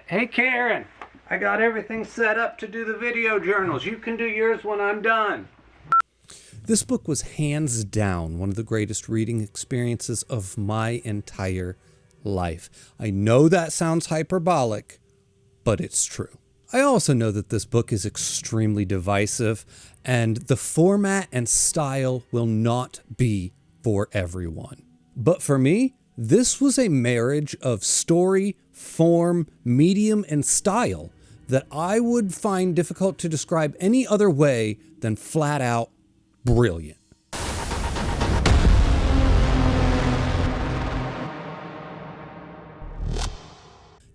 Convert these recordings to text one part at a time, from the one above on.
Hey Karen, I got everything set up to do the video journals. You can do yours when I'm done. This book was hands down one of the greatest reading experiences of my entire life. I know that sounds hyperbolic, but it's true. I also know that this book is extremely divisive, and the format and style will not be for everyone. But for me, this was a marriage of story, form, medium, and style that I would find difficult to describe any other way than flat out brilliant.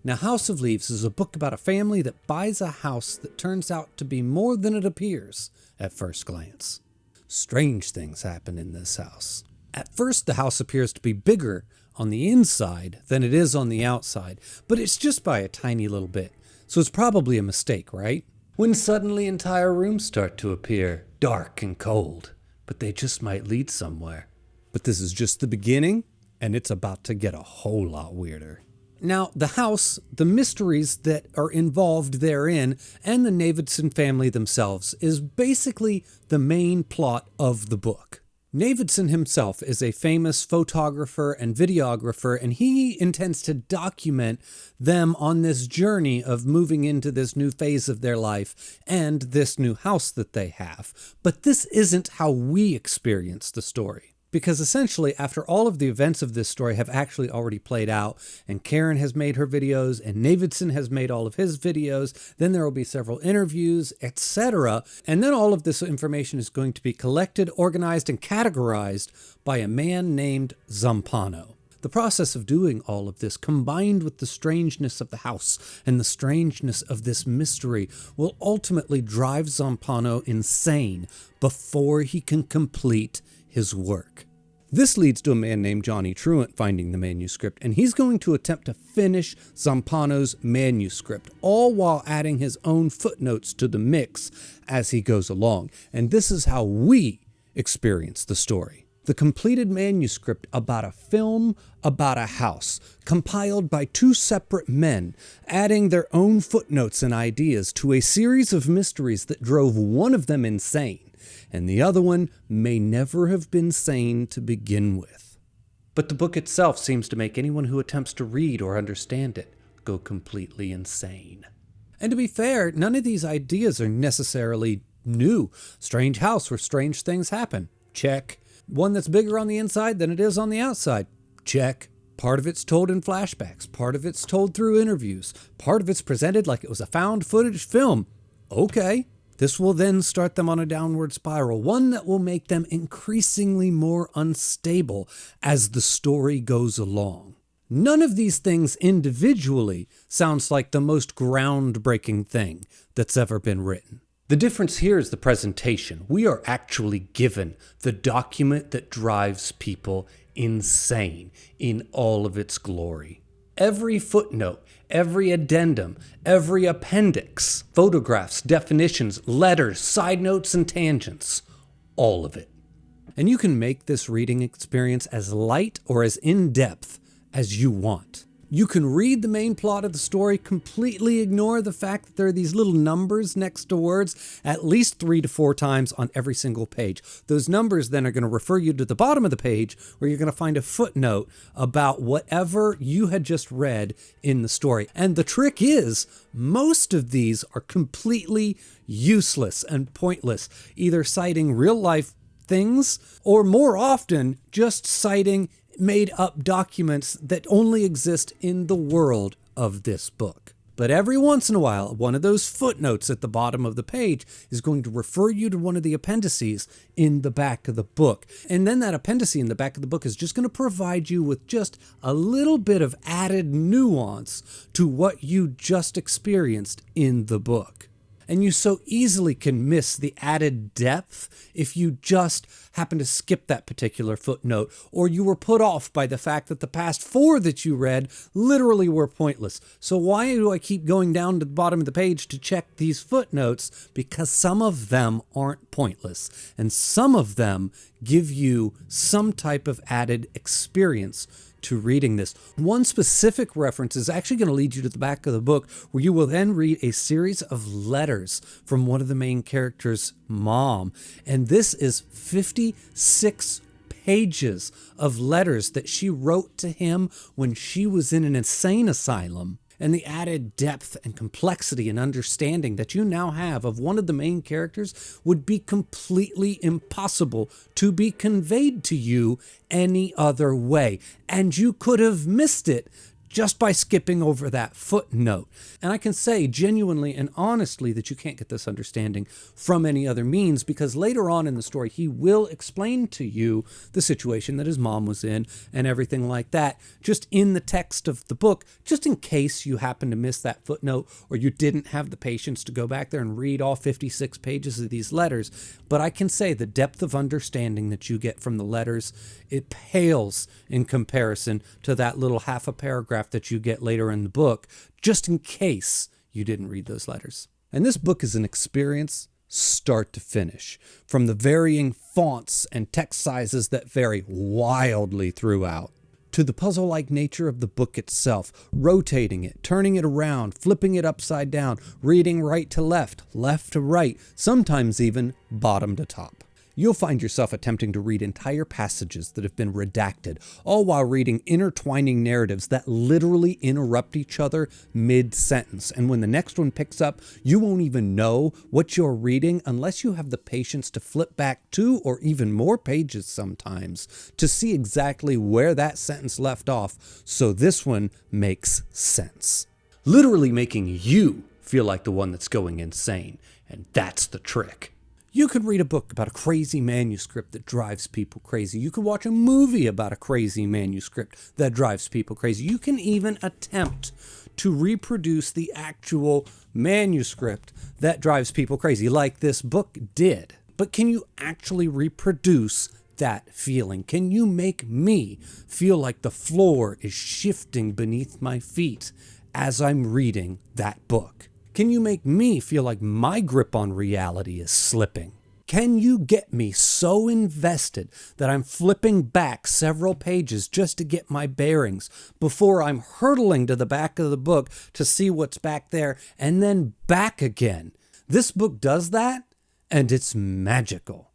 Now, House of Leaves is a book about a family that buys a house that turns out to be more than it appears at first glance. Strange things happen in this house. At first, the house appears to be bigger on the inside than it is on the outside, but it's just by a tiny little bit, so it's probably a mistake, right? When suddenly entire rooms start to appear dark and cold, but they just might lead somewhere. But this is just the beginning, and it's about to get a whole lot weirder. Now, the house, the mysteries that are involved therein, and the Navidson family themselves is basically the main plot of the book. Navidson himself is a famous photographer and videographer, and he intends to document them on this journey of moving into this new phase of their life and this new house that they have. But this isn't how we experience the story. Because essentially, after all of the events of this story have actually already played out, and Karen has made her videos, and Navidson has made all of his videos, then there will be several interviews, etc. And then all of this information is going to be collected, organized, and categorized by a man named Zampano. The process of doing all of this, combined with the strangeness of the house and the strangeness of this mystery, will ultimately drive Zampano insane before he can complete his work. This leads to a man named Johnny Truant finding the manuscript, and he's going to attempt to finish Zampano's manuscript, all while adding his own footnotes to the mix as he goes along. And this is how we experience the story. The completed manuscript about a film about a house, compiled by two separate men, adding their own footnotes and ideas to a series of mysteries that drove one of them insane, and the other one may never have been sane to begin with. But the book itself seems to make anyone who attempts to read or understand it go completely insane. And to be fair, none of these ideas are necessarily new. Strange house where strange things happen. Check. One that's bigger on the inside than it is on the outside. Check. Part of it's told in flashbacks. Part of it's told through interviews. Part of it's presented like it was a found footage film. Okay. This will then start them on a downward spiral, one that will make them increasingly more unstable as the story goes along. None of these things individually sounds like the most groundbreaking thing that's ever been written. The difference here is the presentation. We are actually given the document that drives people insane in all of its glory. Every footnote, every addendum, every appendix, photographs, definitions, letters, side notes, and tangents, all of it. And you can make this reading experience as light or as in-depth as you want. You can read the main plot of the story, completely ignore the fact that there are these little numbers next to words at least 3 to 4 times on every single page. Those numbers then are going to refer you to the bottom of the page where you're going to find a footnote about whatever you had just read in the story. And the trick is, most of these are completely useless and pointless, either citing real life things or more often just citing made-up documents that only exist in the world of this book. But every once in a while, one of those footnotes at the bottom of the page is going to refer you to one of the appendices in the back of the book. And then that appendix in the back of the book is just going to provide you with just a little bit of added nuance to what you just experienced in the book. And you so easily can miss the added depth if you just happen to skip that particular footnote, or you were put off by the fact that the past 4 that you read literally were pointless. So why do I keep going down to the bottom of the page to check these footnotes? Because some of them aren't pointless, and some of them give you some type of added experience to reading this. One specific reference is actually going to lead you to the back of the book, where you will then read a series of letters from one of the main characters' mom. And this is 56 pages of letters that she wrote to him when she was in an insane asylum. And the added depth and complexity and understanding that you now have of one of the main characters would be completely impossible to be conveyed to you any other way. And you could have missed it just by skipping over that footnote. And I can say genuinely and honestly that you can't get this understanding from any other means, because later on in the story, he will explain to you the situation that his mom was in and everything like that, just in the text of the book, just in case you happen to miss that footnote or you didn't have the patience to go back there and read all 56 pages of these letters. But I can say the depth of understanding that you get from the letters, it pales in comparison to that little half a paragraph that you get later in the book, just in case you didn't read those letters. And this book is an experience start to finish, from the varying fonts and text sizes that vary wildly throughout, to the puzzle-like nature of the book itself, rotating it, turning it around, flipping it upside down, reading right to left, left to right, sometimes even bottom to top. You'll find yourself attempting to read entire passages that have been redacted, all while reading intertwining narratives that literally interrupt each other mid-sentence. And when the next one picks up, you won't even know what you're reading unless you have the patience to flip back 2 or even more pages sometimes to see exactly where that sentence left off, so this one makes sense. Literally making you feel like the one that's going insane, and that's the trick. You could read a book about a crazy manuscript that drives people crazy. You could watch a movie about a crazy manuscript that drives people crazy. You can even attempt to reproduce the actual manuscript that drives people crazy, like this book did. But can you actually reproduce that feeling? Can you make me feel like the floor is shifting beneath my feet as I'm reading that book? Can you make me feel like my grip on reality is slipping? Can you get me so invested that I'm flipping back several pages just to get my bearings before I'm hurtling to the back of the book to see what's back there and then back again? This book does that, and it's magical.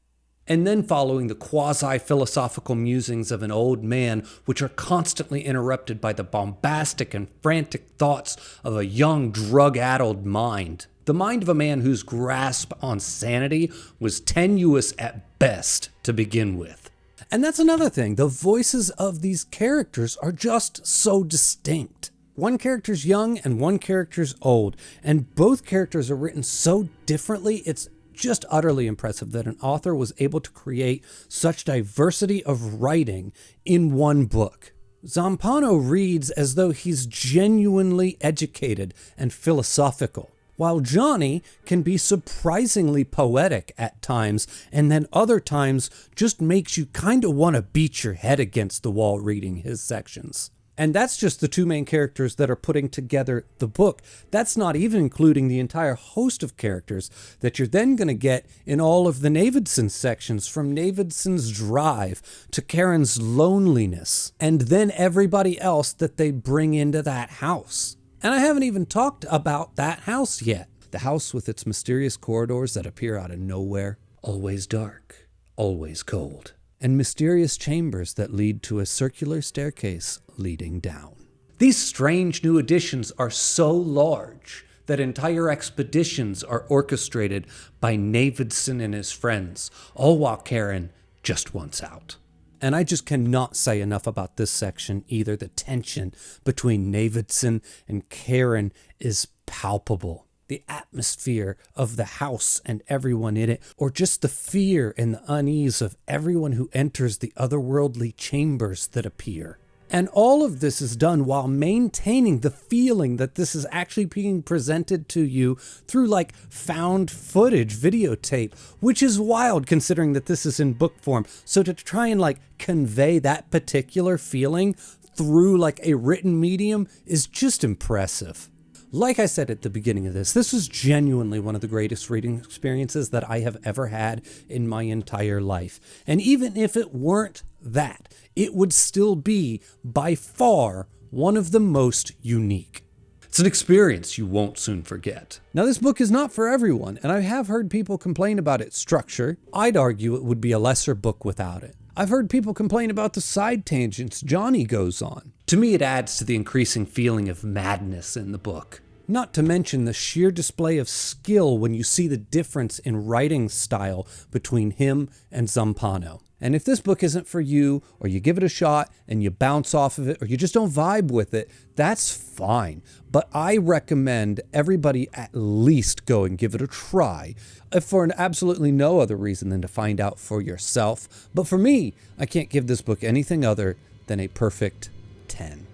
And then following the quasi-philosophical musings of an old man, which are constantly interrupted by the bombastic and frantic thoughts of a young, drug-addled mind. The mind of a man whose grasp on sanity was tenuous at best to begin with. And that's another thing. The voices of these characters are just so distinct. One character's young and one character's old, and both characters are written so differently, it's just utterly impressive that an author was able to create such diversity of writing in one book. Zampano reads as though he's genuinely educated and philosophical, while Johnny can be surprisingly poetic at times, and then other times just makes you kind of want to beat your head against the wall reading his sections. And that's just the two main characters that are putting together the book. That's not even including the entire host of characters that you're then going to get in all of the Navidson sections, from Navidson's drive to Karen's loneliness, and then everybody else that they bring into that house. And I haven't even talked about that house yet. The house with its mysterious corridors that appear out of nowhere, always dark, always cold, and mysterious chambers that lead to a circular staircase leading down. These strange new additions are so large that entire expeditions are orchestrated by Navidson and his friends, all while Karen just wants out. And I just cannot say enough about this section either. The tension between Navidson and Karen is palpable. The atmosphere of the house and everyone in it, or just the fear and the unease of everyone who enters the otherworldly chambers that appear. And all of this is done while maintaining the feeling that this is actually being presented to you through like found footage videotape, which is wild considering that this is in book form. So to try and like convey that particular feeling through like a written medium is just impressive. Like I said at the beginning of this was genuinely one of the greatest reading experiences that I have ever had in my entire life. And even if it weren't that, it would still be by far one of the most unique. It's an experience you won't soon forget. Now, this book is not for everyone, and I have heard people complain about its structure. I'd argue it would be a lesser book without it. I've heard people complain about the side tangents Johnny goes on. To me, it adds to the increasing feeling of madness in the book. Not to mention the sheer display of skill when you see the difference in writing style between him and Zampano. And if this book isn't for you, or you give it a shot and you bounce off of it, or you just don't vibe with it, that's fine. But I recommend everybody at least go and give it a try, if for an absolutely no other reason than to find out for yourself. But for me, I can't give this book anything other than a perfect 10.